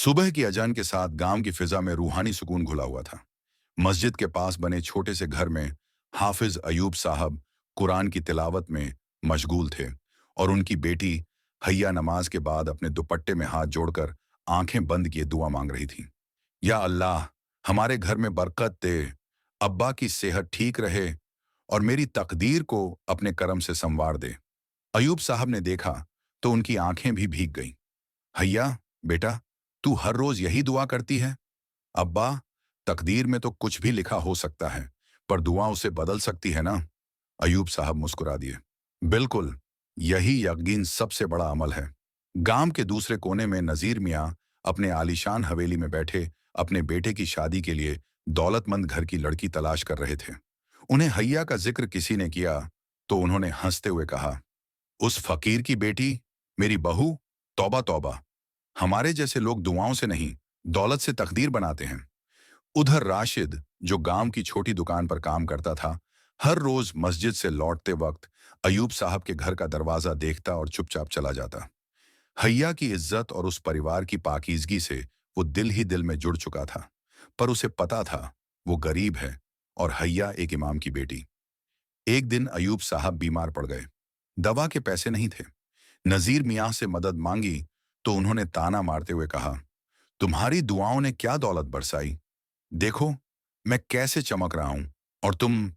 सुबह की अजान के साथ गांव की फिजा में रूहानी सुकून घुला हुआ था। मस्जिद के पास बने छोटे से घर में हाफिज अयूब साहब कुरान की तिलावत में मशगूल थे और उनकी बेटी हैया नमाज के बाद अपने दुपट्टे में हाथ जोड़कर आंखें बंद किए दुआ मांग रही थी। या अल्लाह, हमारे घर में बरकत दे, अब्बा की सेहत ठीक रहे और मेरी तकदीर को अपने करम से संवार दे। अयूब साहब ने देखा तो उनकी आंखें भी भीग गईं। हैया, बेटा, तू हर रोज यही दुआ करती है? अब्बा, तकदीर में तो कुछ भी लिखा हो सकता है, पर दुआ उसे बदल सकती है ना? अयूब साहब मुस्कुरा दिए। बिल्कुल, यही यकीन सबसे बड़ा अमल है। गांव के दूसरे कोने में नजीर मियाँ अपने आलीशान हवेली में बैठे अपने बेटे की शादी के लिए दौलतमंद घर की लड़की तलाश कर रहे थे। उन्हें हैया का जिक्र किसी ने किया तो उन्होंने हंसते हुए कहा, उस फकीर की बेटी, मेरी बहू? तौबा तौबा, हमारे जैसे लोग दुआओं से नहीं, दौलत से तकदीर बनाते हैं। उधर राशिद, जो गांव की छोटी दुकान पर काम करता था, हर रोज मस्जिद से लौटते वक्त अयूब साहब के घर का दरवाजा देखता और चुपचाप चला जाता। हैया की इज्जत और उस परिवार की पाकीज़गी से वो दिल ही दिल में जुड़ चुका था, पर उसे पता था वो गरीब है और हैया एक इमाम की बेटी। एक दिन अयूब साहब बीमार पड़ गए। दवा के पैसे नहीं थे। नजीर मियाँ से मदद मांगी तो उन्होंने ताना मारते हुए कहा, तुम्हारी दुआओं ने क्या दौलत बरसाई? देखो, मैं कैसे चमक रहा हूं और तुम।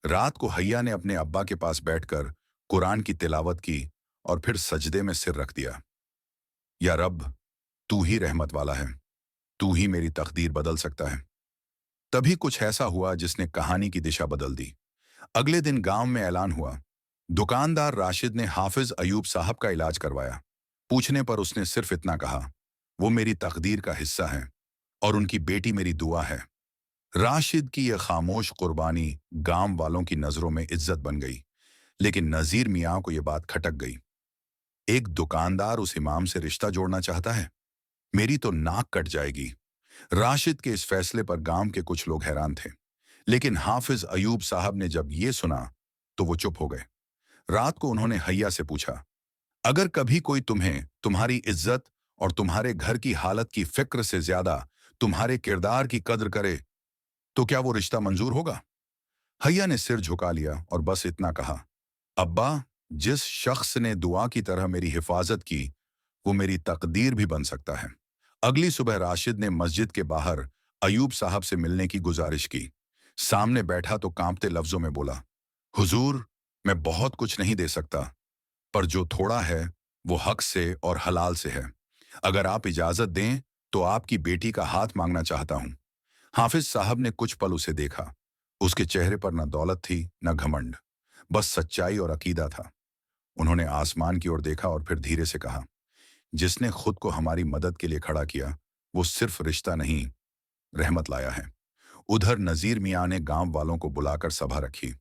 रात को हैया ने अपने अब्बा के पास बैठकर कुरान की तिलावत की और फिर सजदे में सिर रख दिया। या रब, तू ही रहमत वाला है, तू ही मेरी तकदीर बदल सकता है। तभी कुछ ऐसा हुआ जिसने कहानी की दिशा बदल दी। अगले दिन गांव में ऐलान हुआ। दुकानदार राशिद ने हाफिज अयूब साहब का इलाज करवाया। पूछने पर उसने सिर्फ इतना कहा, वो मेरी तकदीर का हिस्सा है और उनकी बेटी मेरी दुआ है। राशिद की यह खामोश कुर्बानी गांव वालों की नजरों में इज्जत बन गई, लेकिन नजीर मियाँ को यह बात खटक गई। एक दुकानदार उस इमाम से रिश्ता जोड़ना चाहता है? मेरी तो नाक कट जाएगी। राशिद के इस फैसले पर गांव के कुछ लोग हैरान थे, लेकिन हाफिज अयूब साहब ने जब ये सुना तो वो चुप हो गए। रात को उन्होंने हैया से पूछा, अगर कभी कोई तुम्हें तुम्हारी इज्जत और तुम्हारे घर की हालत की फिक्र से ज्यादा तुम्हारे किरदार की कद्र करे तो क्या वो रिश्ता मंजूर होगा? हैया ने सिर झुका लिया और बस इतना कहा, अब्बा, जिस शख्स ने दुआ की तरह मेरी हिफाजत की वो मेरी तकदीर भी बन सकता है। अगली सुबह राशिद ने मस्जिद के बाहर अयूब साहब से मिलने की गुजारिश की। सामने बैठा तो कांपते लफ्जों में बोला, हुजूर, मैं बहुत कुछ नहीं दे सकता, पर जो थोड़ा है वो हक से और हलाल से है। अगर आप इजाजत दें तो आपकी बेटी का हाथ मांगना चाहता हूं। हाफिज साहब ने कुछ पल उसे देखा। उसके चेहरे पर न दौलत थी न घमंड, बस सच्चाई और अकीदा था। उन्होंने आसमान की ओर देखा और फिर धीरे से कहा, जिसने खुद को हमारी मदद के लिए खड़ा किया वो सिर्फ रिश्ता नहीं, रहमत लाया है। उधर नजीर मियाँ ने गांव वालों को बुलाकर सभा रखी।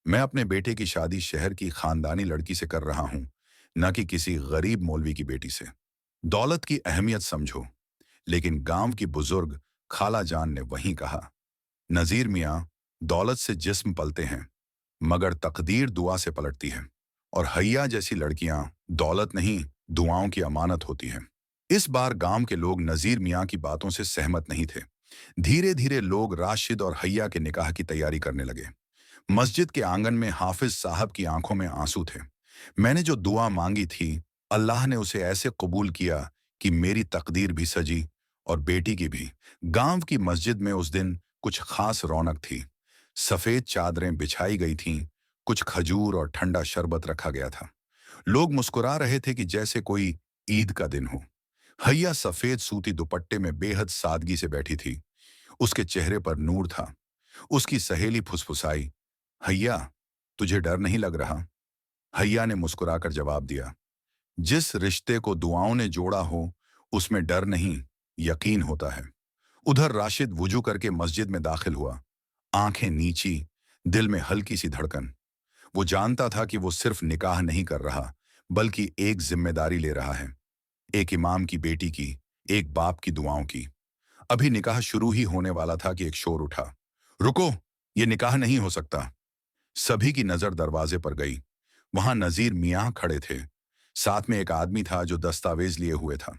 मैं अपने बेटे की शादी शहर की खानदानी लड़की से कर रहा हूं, न कि किसी गरीब मौलवी की बेटी से। दौलत की अहमियत समझो। लेकिन गांव की बुजुर्ग खाला जान ने वहीं कहा, नजीर मियाँ, दौलत से जिस्म पलते हैं मगर तकदीर दुआ से पलटती है, और हैया जैसी लड़कियां दौलत नहीं, दुआओं की अमानत होती हैं। इस बार गांव के लोग नजीर मियाँ की बातों से सहमत नहीं थे। धीरे धीरे लोग राशिद और हैया के निकाह की तैयारी करने लगे। मस्जिद के आंगन में हाफिज साहब की आंखों में आंसू थे। मैंने जो दुआ मांगी थी, अल्लाह ने उसे ऐसे कबूल किया कि मेरी तकदीर भी सजी और बेटी की भी। गांव की मस्जिद में उस दिन कुछ खास रौनक थी। सफेद चादरें बिछाई गई थीं, कुछ खजूर और ठंडा शरबत रखा गया था। लोग मुस्कुरा रहे थे कि जैसे कोई ईद का दिन हो। हैया सफेद सूती दुपट्टे में बेहद सादगी से बैठी थी। उसके चेहरे पर नूर था। उसकी सहेली फुसफुसाई, हैया, तुझे डर नहीं लग रहा? हैया ने मुस्कुराकर जवाब दिया, जिस रिश्ते को दुआओं ने जोड़ा हो उसमें डर नहीं, यकीन होता है। उधर राशिद वुजू करके मस्जिद में दाखिल हुआ। आंखें नीची, दिल में हल्की सी धड़कन। वो जानता था कि वो सिर्फ निकाह नहीं कर रहा, बल्कि एक जिम्मेदारी ले रहा है। एक इमाम की बेटी की, एक बाप की दुआओं की। अभी निकाह शुरू ही होने वाला था कि एक शोर उठा, रुको, ये निकाह नहीं हो सकता। सभी की नजर दरवाजे पर गई। वहां नजीर मियाँ खड़े थे। साथ में एक आदमी था जो दस्तावेज लिए हुए था।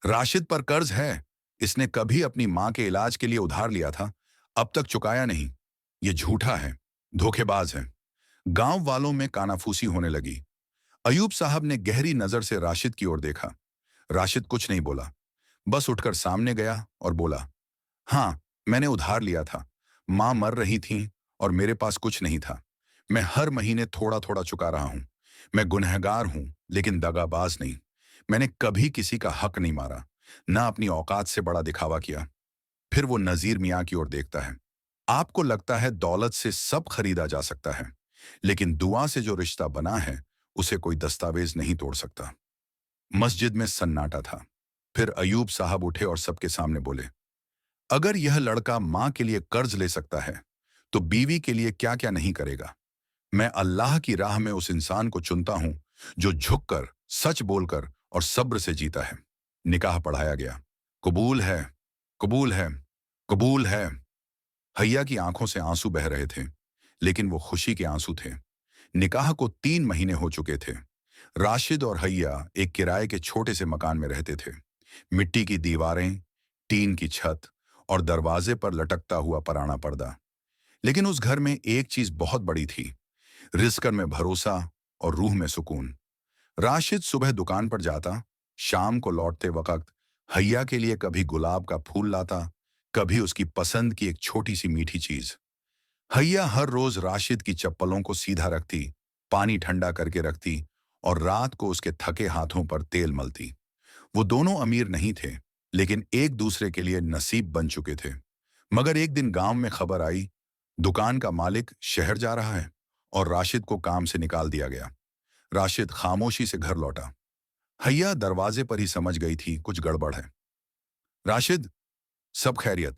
राशिद पर कर्ज है। इसने कभी अपनी मां के इलाज के लिए उधार लिया था, अब तक चुकाया नहीं। ये झूठा है, धोखेबाज है। गांव वालों में कानाफूसी होने लगी। अयूब साहब ने गहरी नजर से राशिद की ओर देखा। राशिद कुछ नहीं बोला, बस उठकर सामने गया और बोला, हाँ, मैंने उधार लिया था। मां मर रही थी और मेरे पास कुछ नहीं था। मैं हर महीने थोड़ा थोड़ा चुका रहा हूं। मैं गुनहगार हूं, लेकिन दगाबाज नहीं। मैंने कभी किसी का हक नहीं मारा, ना अपनी औकात से बड़ा दिखावा किया। फिर वो नजीर मियाँ की ओर देखता है। आपको लगता है दौलत से सब खरीदा जा सकता है, लेकिन दुआ से जो रिश्ता बना है, उसे कोई दस्तावेज नहीं तोड़ सकता। मस्जिद में सन्नाटा था। फिर अयूब साहब उठे और सबके सामने बोले, अगर यह लड़का मां के लिए कर्ज ले सकता है, तो बीवी के लिए क्या क्या नहीं करेगा। मैं अल्लाह की राह में उस इंसान को चुनता हूं जो झुककर, सच बोलकर और सब्र से जीता है। निकाह पढ़ाया गया। कबूल है, कबूल है, कबूल है। हैया की आंखों से आंसू बह रहे थे, लेकिन वो खुशी के आंसू थे। निकाह को 3 महीने हो चुके थे। राशिद और हैया एक किराए के छोटे से मकान में रहते थे। मिट्टी की दीवारें, टीन की छत और दरवाजे पर लटकता हुआ पुराना पर्दा। लेकिन उस घर में एक चीज बहुत बड़ी थी, रिस्क में भरोसा और रूह में सुकून। राशिद सुबह दुकान पर जाता, शाम को लौटते वक्त हैया के लिए कभी गुलाब का फूल लाता, कभी उसकी पसंद की एक छोटी सी मीठी चीज। हैया हर रोज राशिद की चप्पलों को सीधा रखती, पानी ठंडा करके रखती और रात को उसके थके हाथों पर तेल मलती। वो दोनों अमीर नहीं थे, लेकिन एक दूसरे के लिए नसीब बन चुके थे। मगर एक दिन गांव में खबर आई, दुकान का मालिक शहर जा रहा है और राशिद को काम से निकाल दिया गया। राशिद खामोशी से घर लौटा। हैया दरवाजे पर ही समझ गई थी कुछ गड़बड़ है। राशिद, सब खैरियत?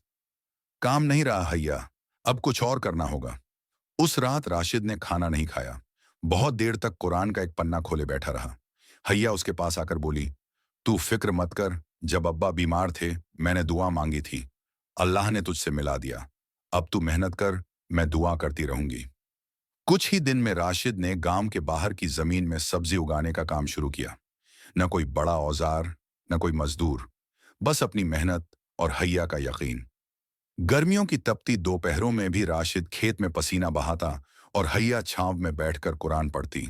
काम नहीं रहा हैया, अब कुछ और करना होगा। उस रात राशिद ने खाना नहीं खाया। बहुत देर तक कुरान का एक पन्ना खोले बैठा रहा। हैया उसके पास आकर बोली, तू फिक्र मत कर, जब अब्बा बीमार थे मैंने दुआ मांगी थी, अल्लाह ने तुझसे मिला दिया। अब तू मेहनत कर, मैं दुआ करती रहूंगी। कुछ ही दिन में राशिद ने गांव के बाहर की जमीन में सब्जी उगाने का काम शुरू किया। न कोई बड़ा औजार, न कोई मजदूर, बस अपनी मेहनत और हैया का यकीन। गर्मियों की तपती दोपहरों में भी राशिद खेत में पसीना बहाता और हैया छांव में बैठकर कुरान पढ़ती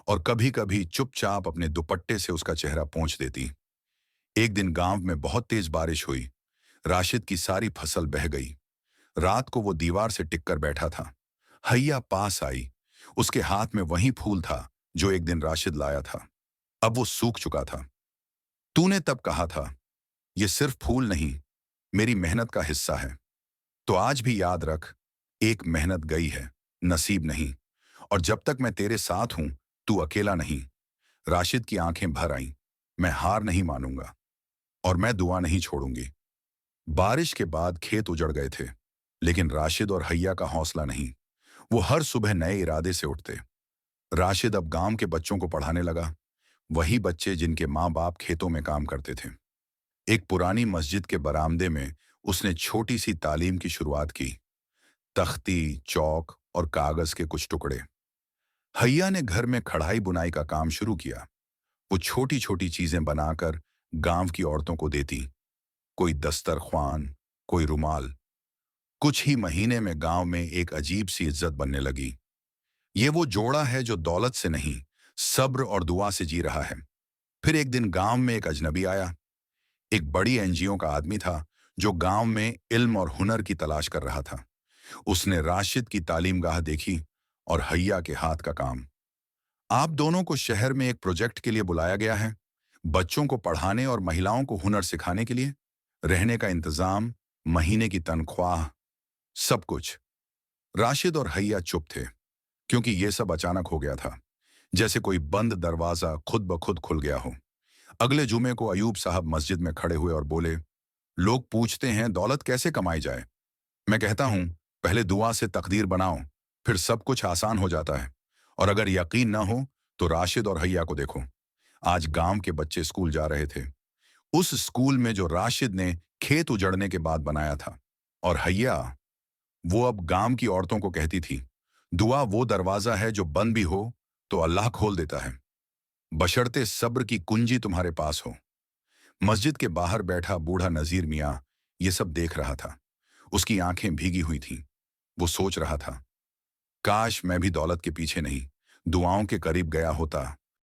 और कभी कभी चुपचाप अपने दुपट्टे से उसका चेहरा पोंछ देती। एक दिन गांव में बहुत तेज बारिश हुई। राशिद की सारी फसल बह गई। रात को वो दीवार से टिककर बैठा था। हैया पास आई। उसके हाथ में वही फूल था जो एक दिन राशिद लाया था। अब वो सूख चुका था। तूने तब कहा था, ये सिर्फ फूल नहीं, मेरी मेहनत का हिस्सा है। तो आज भी याद रख, एक मेहनत गई है, नसीब नहीं। और जब तक मैं तेरे साथ हूं, तू अकेला नहीं। राशिद की आंखें भर आईं। मैं हार नहीं मानूंगा और मैं दुआ नहीं छोड़ूंगी। बारिश के बाद खेत उजड़ गए थे, लेकिन राशिद और हैया का हौसला नहीं। वो हर सुबह नए इरादे से उठते। राशिद अब गांव के बच्चों को पढ़ाने लगा, वही बच्चे जिनके माँ बाप खेतों में काम करते थे। एक पुरानी मस्जिद के बरामदे में उसने छोटी सी तालीम की शुरुआत की। तख्ती, चौक और कागज के कुछ टुकड़े। हैया ने घर में कढ़ाई बुनाई का काम शुरू किया। वो छोटी छोटी चीजें बनाकर गांव की औरतों को देती, कोई दस्तरख्वान, कोई रुमाल। कुछ ही महीने में गांव में एक अजीब सी इज्जत बनने लगी। ये वो जोड़ा है जो दौलत से नहीं, सब्र और दुआ से जी रहा है। फिर एक दिन गांव में एक अजनबी आया। एक बड़ी एनजीओ का आदमी था जो गांव में इल्म और हुनर की तलाश कर रहा था। उसने राशिद की तालीमगाह देखी और हैया के हाथ का काम। आप दोनों को शहर में एक प्रोजेक्ट के लिए बुलाया गया है, बच्चों को पढ़ाने और महिलाओं को हुनर सिखाने के लिए। रहने का इंतजाम, महीने की तनख्वाह, सब कुछ। राशिद और हैया चुप थे, क्योंकि यह सब अचानक हो गया था, जैसे कोई बंद दरवाजा खुद ब खुद खुल गया हो। अगले जुमे को अयूब साहब मस्जिद में खड़े हुए और बोले, लोग पूछते हैं दौलत कैसे कमाई जाए। मैं कहता हूं, पहले दुआ से तकदीर बनाओ, फिर सब कुछ आसान हो जाता है। और अगर यकीन ना हो तो राशिद और हैया को देखो। आज गांव के बच्चे स्कूल जा रहे थे, उस स्कूल में जो राशिद ने खेत उजड़ने के बाद बनाया था। और हैया, वो अब गांव की औरतों को कहती थी, दुआ वो दरवाजा है जो बंद भी हो तो अल्लाह खोल देता है, बशर्ते सब्र की कुंजी तुम्हारे पास हो। मस्जिद के बाहर बैठा बूढ़ा नजीर मियाँ ये सब देख रहा था। उसकी आंखें भीगी हुई थीं। वो सोच रहा था, काश मैं भी दौलत के पीछे नहीं, दुआओं के करीब गया होता